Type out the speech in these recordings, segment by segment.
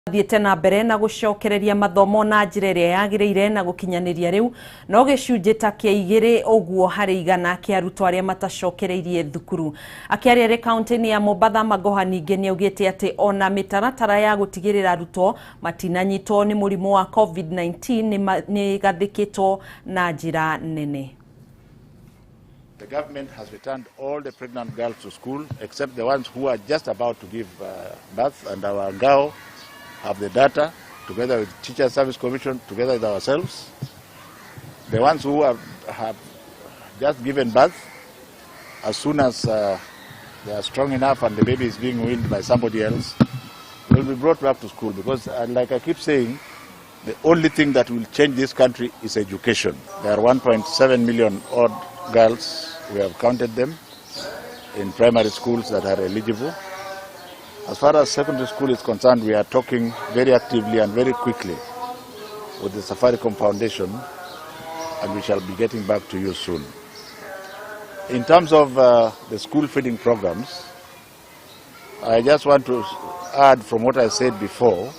Thiete na mbere na gucokereria mathomo na njira iria yagiriire na gukinyaniria riu no gicunje ta kia 2 uguo hari igana kia arutwo aria matacokereirie thukuru. Akiaria ri kaunti-ini ya Mombasa Magoha ninge ni augite ati ona mitaratara ya gutigirira arutwo matinanyitwo ni murimu wa COVID-19 ni gathikitwo na njira nene. The government has returned all the pregnant girls to school except the ones who are just about to give birth, and our GAO have the data together with Teacher Service Commission, together with ourselves. The ones who have just given birth, as soon as they are strong enough and the baby is being weaned by somebody else, will be brought back to school, because like I keep saying, the only thing that will change this country is education. There are 1.7 million odd girls, we have counted them, in primary schools that are eligible. As far as secondary school is concerned, we are talking very actively and very quickly with the Safaricom Foundation, and we shall be getting back to you soon. In terms of the school feeding programs, I just want to add from what I said before,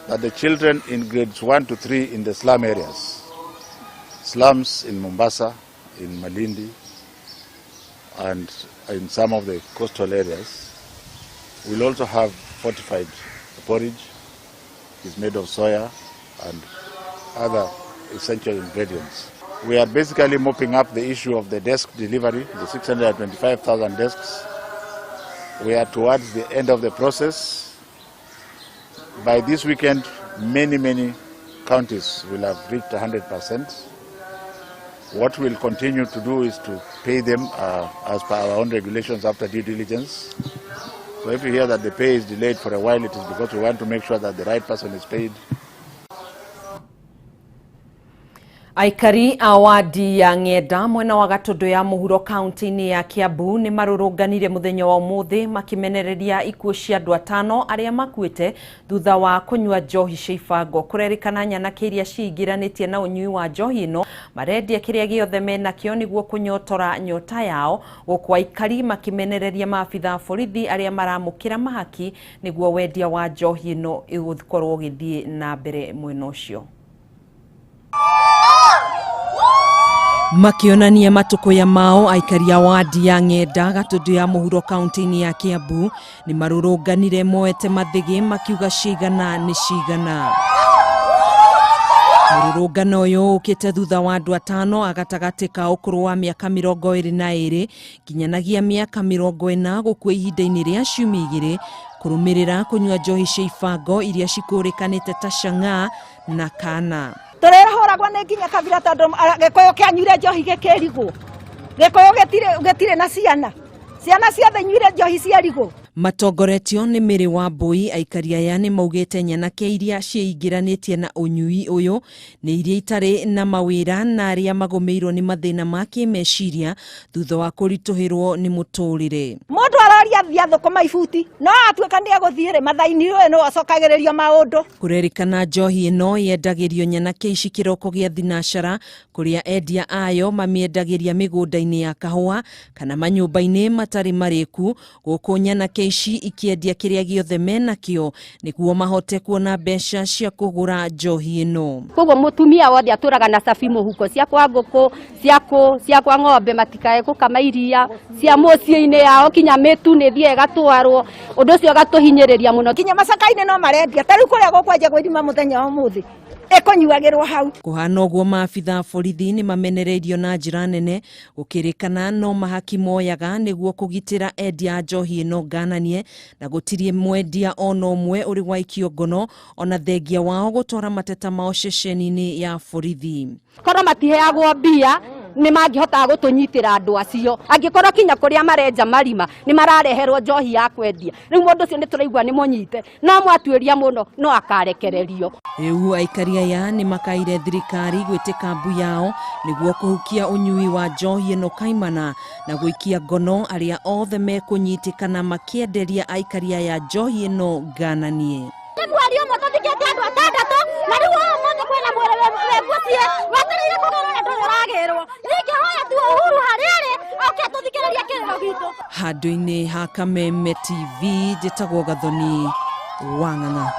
that the children in grades 1 to 3 in the slum areas, slums in Mombasa, in Malindi, and in some of the coastal areas, we'll also have fortified porridge. It's made of soya and other essential ingredients. We are basically mopping up the issue of the desk delivery, the 625,000 desks. We are towards the end of the process. By this weekend, many counties will have reached 100%. What we'll continue to do is to pay them as per our own regulations after due diligence. So if you hear that the pay is delayed for a while, it is because we want to make sure that the right person is paid. Aikari a wadi ya Ng'enda mwena wa Gatundu ya Mohoro kaunti-ini ya Kiambu ni marurunganire muthenya wa umuthi makimenereria ikuo cia andu 5 aria makuite thutha wa kunyua njohi cia ibango. Kurerikana nyanake iria ciingiranitie na unyui wa njohi ino marendia kiria giothe mena kio niguo kunyotora nyota yao, guku aikari makimenereria maabitha borithi aria maramukira mahaki niguo wendia wa njohi ino igukorwo githie na mbere mwena ucio. Makionania matuko ya mao, aikari ya wadi ya Ng'enda Gatundu ya Mohoro kaunti-ini ya Kiambu ni marurunganire moete mathigi makiuga cigana ni cigana. Mururungano uyu ukite thutha wa andu 5 agatagati ka ukuru wa miaka 22 kinyanagia miaka 40 gukua ihinda-ini ria ciumia 2 kurumirira kunyua njohi cia ibango iria cikurikanite ta Chang'aa na Kana. Turehoragwo ni nginya kabira tondu gikoyo kianyuire njohi gikirigwo, gikoyo getire na ciana ciothe nyuire njohi ciarigwo. Matongoretio ni Miri wa Mbui, aikari aya ni maugite nyanake iria ciingiranitie na unyui uyu ni iria itari na mawira na aria magomeirwo ni mathina ma kimeciria thutha wa kurituhirwo ni muturire. Mundu araria thia thukuma ibuti no atuika ni eguthiire mathaini we no acokagiririo maundu. Kurerikana njohi ino yendagirio nyanake ici kiroko gia thinacara kuria endia ayo mamiedagiria migunda-ini ya kahua kana manyumba-ini matari mariku, guku nyanake ici ikiendia kiria giothe mena kio niguo mahote kuona mbeca cia kugura njohi ino. Koguo mutumia wothe aturaga na cabi muhuko cia kwa nguku cia kwa ng'ombe matikae gukama iria cia mucii-ini yao kinya mitu ni thie gatwarwo undu ucio gatuhinyiriria muno. Kinya macaka-ini no marendia tariu kuria gukwenja gwithima muthenya wa muthi ekonyuagirwo hau. Kuhana uguo maabitha borithi ni mamenereirio na njira nene gukirikana no mahaki moyaga niguo kugitira endia njohi ino ngananie na gutirie mwendia ono umwe uri waikio ngono ona thengia wao gutwara mateta mao ceceni-ini ya borithi. Korwo matiheagwo mbia ni mangihota gutunyitira andu acio, angikorwo kinya kuria marenja marima ni marareherwo njohi ya kwendia. Riu mundu ucio ni turaigua ni munyite no mwatuiria muno no akarekererio. Riu aikari aya ni makaire thirikari gwitika mbu yao niguo kuhukia unyui wa njohi ino kaimana na guikia ngono aria othe mekunyitikana makienderia aikari aya njohi ino ngananie. Mwari umwe tuthikite andu 6 na riu umuthi kwina mwere wegucie watarire kugorora nduragirwo ningi hoya tu Uhuru hariri oke tuthikiriria kiriro gitu. Handu-ini ha Kameme TV njitagwo Gathoni. Wang'ang'a.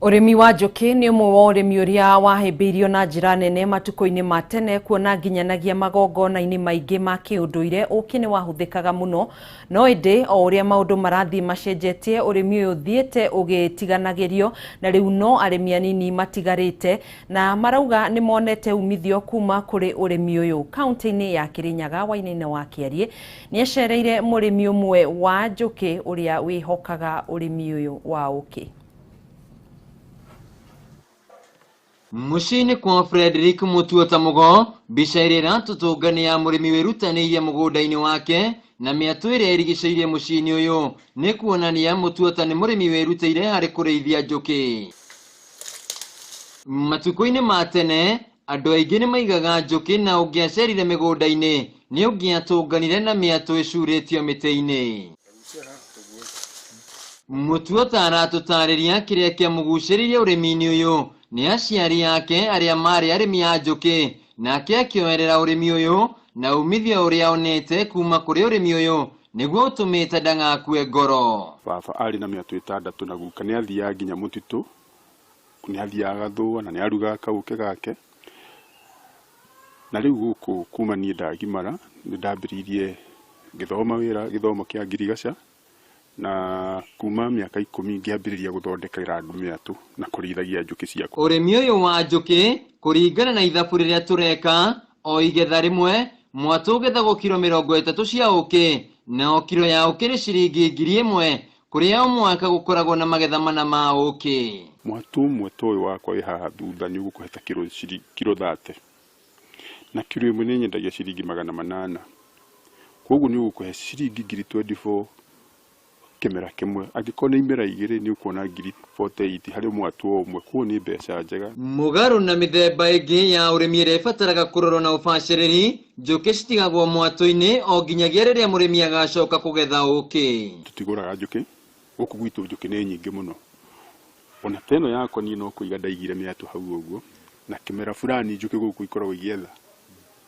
Urimi wa njuki ni umwe wa urimi uria wahimbiirio na njira nene matuko-ini ma tene, kuona nginyanagia magongona-ini maingi ma kiunduire uki ni wahuthikaga muno, no indi o uria maundu marathii macenjetie urimi uyu thiete ugitiganagirio na riu no arimi anini matigarite na marauga ni monete umithio kuma kuri urimi uyu. Kaunti-ini ya Kirinyaga, Wainaina wa Kiarie ni acereire murimi umwe wa njuki uria wihokaga urimi uyu wa uki. Mushini kwa Frederick Mutuota Mugo, bicairira tutungani ya murimi wirutaniire mugunda-ini wake na miatu iria irigiceirie mushini uyu ni kuonania Mutuota ni murimi wirutire hari kurithia njuki. Matuko-ini ma tene andu aingi ni maigaga njuki na ungiacerire migunda-ini ni ungiatunganire na miatu icuritio miti-ini. Mutuota aratutariria kiria kiamuguciririe urimi-ini uyu ni aciari yake aria mari arimi a njuki nake akioerera urimi uyu na umithio uria onete kuma kuri urimi uyu niguo utumite ndangakue ngoro. Baba ari na miatu 6 na guka ni athia nginya mutitu, ni athiaga thua na ni aruga kauke gake, na riu guku kuma ni ndagimara ni ndambiririe githoma wira githomo kia ngirigaca na kuma miaka 10 ngiambiriria guthondekera andu miatu na kurithagia njuki ciakwa. Urimi uyu wa njuki kuringana na ithabu riria tureka o igetha rimwe mwatu ugethagwo kilo 30 cia uki na o kilo ya uki ni ciringi 1,000 kuria o mwaka gukoragwo na magetha mana ma uki. Mwatu mweto uyu wakwa wi haha thutha ni ugukuheta kilo 30 na kilo imwe ni nyendagia ciringi 800, koguo ni ugukuhe ciringi 24 kimera kimwe. Angikona imera igiri ni ukuona 48 hari mwatu omwe, kuo ni mbeca njega. Mugaru na mithemba ingi ya urimi ire fataraga kurorwo na ubaciriri, njuki citigagwo mwatu-ini o nginyagia riria murimi agacoka kugetha uki. Tutiguraga njuki guku gwitu, njuki ni nyingi muno. Ona teno yakwa ni no kuiga ndaigire miatu hau uguo, na kimera fulani njuki guku ikoragwo igietha,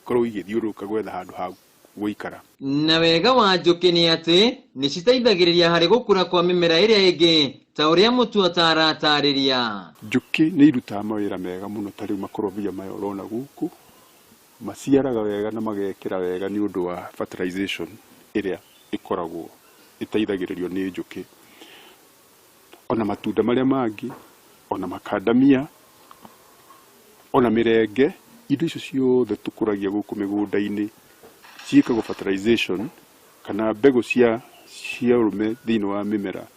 ikoragwo igithiuruka gwetha handu ha guikara. Na wega wa njuki ni ati ni citeithagiriria hari gukura kwa mimera iria ingi ta uria Mutuota aratariria. Njuki ni irutaga mawira mega muno, ta riu makorobia maya urona guku maciaraga wega na magekira wega ni undu wa fertilization iria ikoragwo iteithagiririo ni njuki. Ona matunda maria mangi, ona makandamia, ona mirenge, indo icio ciothe tukuragia guku migunda-ini ciikagwo fertilization kana mbegu cia urume thiini wa mimera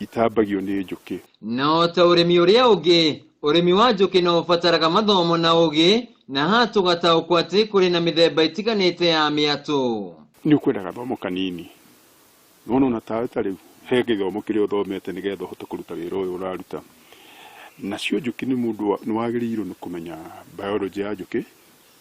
itambagio ni njuki. No ta urimi uria ungi, urimi wa njuki no ubataraga mathomo na ugi na hatugataukwo ati kuri na mithemba itiganite ya miatu. Ni ukwenda gathomo kanini, nono na tawe riu he githomo kiria uthomete nigetha uhote kuruta wira uyu uraruta. Nacio njuki ni mundu ni wagiriirwo ni kumenya biology ya njuki,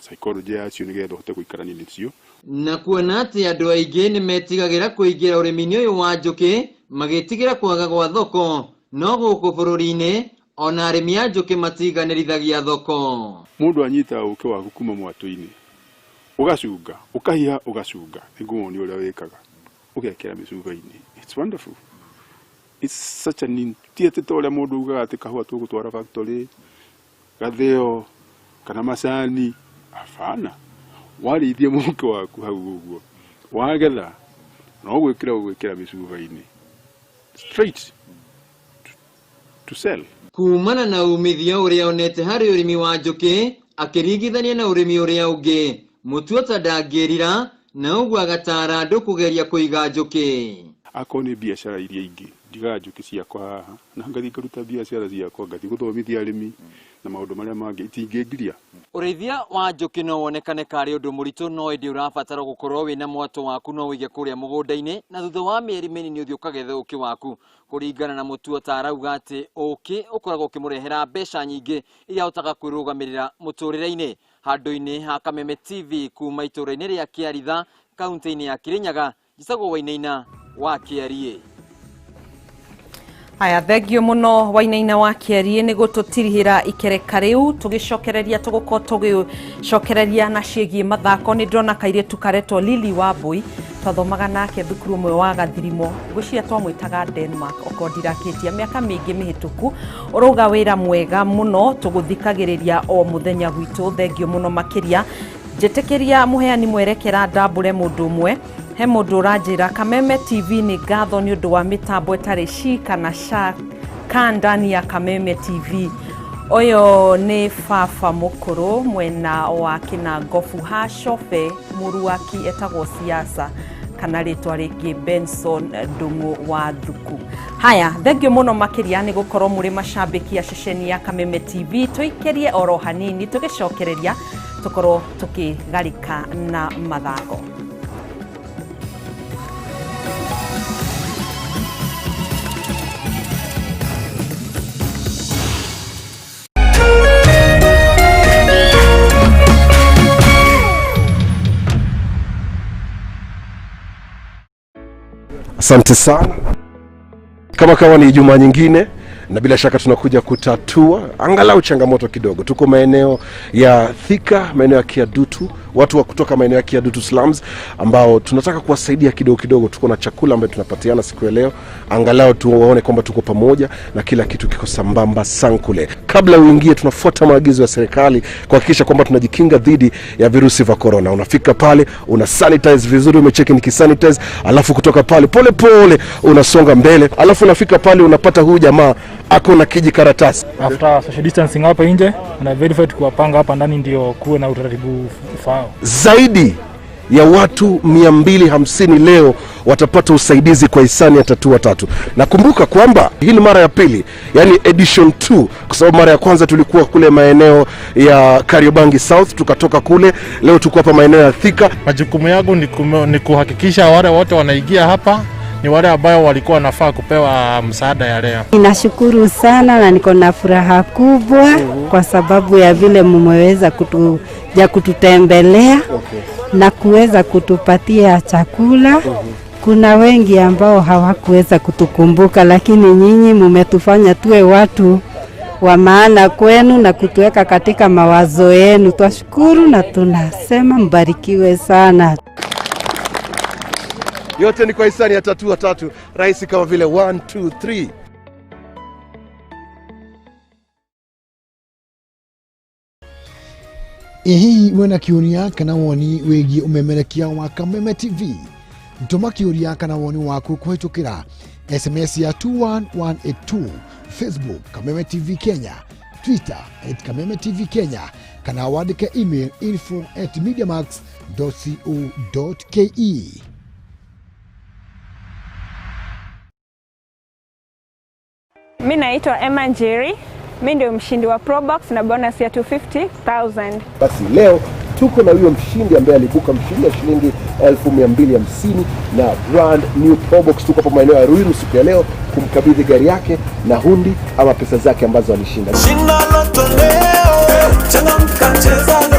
psychology yacio nigetha uhote guikarania nacio. Na kuona ati andu aingi ni metigagira kuingira urimi-ini uyu wa njuki magitigira kwaga gwa thoko, no guku bururi-ini ona arimi a njuki matiganirithagia thoko. Mundu anyita uke waku kuma mwatu-ini ugacunga ukahiha ugacunga niguo ni uria wikaga ugekira micuba-ini. It's wonderful. It's such an tiete tole mundu ugaga ati kahua tugutwara factory gatheo kana macani afana. Warithia muke waku hau uguo wagetha no gwikira micuba-ini straight to sell. Kumana na umithio uria onete hari urimi wa njuki akiringithania na urimi uria ungi, Mutuota ndangirira na uguo agatara andu kugeria kuiga njuki. Ako ni biashara iria ingi ndiga njuki ciakwa haha na ngathi ngaruta biashara ciakwa, ngathi guthomithia arimi na maundu maria mangi itingingiria. Urithia wa njuki no wonekane kari undu muritu, no indi urabatara gukorwo wina mwato waku no wige kuria mugunda-ini na thutha wa mieri minini uthio kagethe uki waku. Kuringana na Mutuota arauga ati uki ukoragwo ukimurehera mbeca nyingi iria utaga kwirugamirira muturire-ini. Handu-ini ha Kameme TV kuma itura-ini ria Kiaritha, kaunti-ini ya Kirinyaga, Njicagwo Wainaina wa Kiarie. Aya, thengio muno Wainaina wa Kiarie ni gututirihira ikereka riu tugicokereria tuguko tugicokereria na ciegi mathako ni ndona kairitu kareto Lili wa Bui twathomaga nake thukuru mwe wa Gathirimo ngwiciria twamwitaga Denmark okondirakitia miaka mingi mihituku uruga wira mwega muno tuguthikagiriria o muthenya gwitu thengio muno makiria jetekeria muheani mwerekera ndambure mundu mwe he mundu ranjira Kameme TV ni Gathoni undu wa mitambo etari shika na shaka ndani ya Kameme TV. Oyo ni Fafa Mukuru mwena wa kina Gofu Hashofe muruaki etagwo siasa kana ritwa ringi Benson Dungu wa Thuku. Haya, thengio muno makiria ni gukorwo muri macambiki ya ceceni ya Kameme TV tuikerie oro hanini tugicokereria tukorwo tukigarika na mathako. Asante sana. Kama ni Ijumaa nyingine na bila shaka tunakuja kutatua angalau changamoto kidogo. Tuko maeneo ya Thika, maeneo ya Kiadutu, watu wa kutoka maeneo ya Kiadutu slums ambao tunataka kuwasaidia kidogo. Tuko na chakula ambayo tunapatiana siku ya leo. Angalau tuwaone kwamba tuko pamoja na kila kitu kiko sambamba sankule. Kabla uingie tunafuata maagizo ya serikali kuhakikisha kwamba tunajikinga dhidi ya virusi vya corona. Unafika pale, una sanitize vizuri, umecheki ni kisanitize, alafu kutoka pale pole unasonga mbele, alafu unafika pale unapata huyu jamaa ako na kijikaratasi. After social distancing hapa nje na verify kuwapanga hapa ndani ndio kuwe na utaratibu ufao. Zaidi ya watu 250 leo watapata usaidizi kwa hisani ya Tatua Tatu. Nakumbuka kwamba hii ni mara ya pili, yani edition 2, kwa sababu mara ya kwanza tulikuwa kule maeneo ya Kariobangi South, tukatoka kule, leo tuko hapa maeneo ya Thika. Majukumu yangu ni kuhakikisha wale wote wanaingia hapa ni wale ambao walikuwa wanafaa kupewa msaada ya leo. Ninashukuru sana na niko na furaha kubwa kwa sababu ya vile mmeweza kututembelea na kuweza kutupatia chakula. Kuna wengi ambao hawakuweza kutukumbuka, lakini nyinyi mmetufanya tuwe watu wa maana kwenu na kutuweka katika mawazo yenu. Twashukuru na tunasema mbarikiwe sana. Yote ni kwa hisani ya Tatua Tatu, rahisi kama vile 1 2 3. Ihi wena kiuria kana woni wegi umemerekia wa Kameme TV. Mtuma kiuria kana woni waku kuhitukira SMS ya 21182, Facebook Kameme TV Kenya, Twitter @Kameme TV Kenya, kana wandike email info@mediamax.co.ke. Mimi naitwa Emma Njeri. Mimi ndio mshindi wa Probox na bonus ya 250,000. Basi leo tuko na huyo mshindi ambaye alibuka mshindi wa shilingi 1250 na brand new Probox. Tuko hapa maeneo ya Ruiru siku ya leo kumkabidhi gari yake na hundi ama pesa zake ambazo alishinda. Shinda loto leo, changamka cheza loto.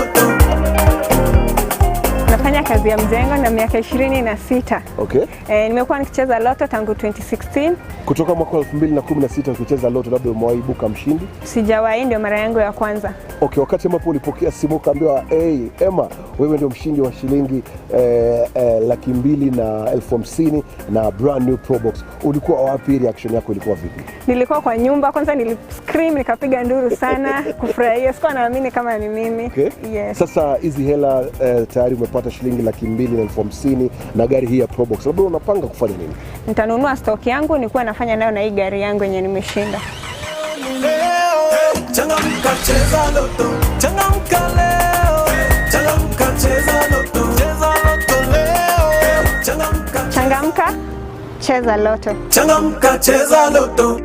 Nafanya kazi ya mjengo na miaka 26. Okay. Nimekuwa nikicheza loto tangu 2016. Kutoka mwaka 2016 ukicheza loto, labda umewaibuka mshindi? Sijawahi, ndio mara yangu ya kwanza. Okay, wakati ambapo ulipokea simu ukaambiwa, "Hey, Emma, wewe ndio mshindi wa shilingi 250,000 na brand new Probox." Ulikuwa wapi? Reaction yako ilikuwa vipi? Nilikuwa kwa nyumba, kwanza niliscream, nikapiga nduru sana kufurahia. Sikuwa naamini kama ni mimi. Okay. Yes. Sasa hizi hela tayari umepata shilingi 250,000 na gari hii ya Probox. Labda unapanga kufanya nini? Nitanunua stock yangu nikuwa nafanya nayo na hii gari yangu yenye nimeshinda. Changamka cheza loto, changamka leo, changamka cheza loto leo, changamka cheza loto, changamka cheza loto.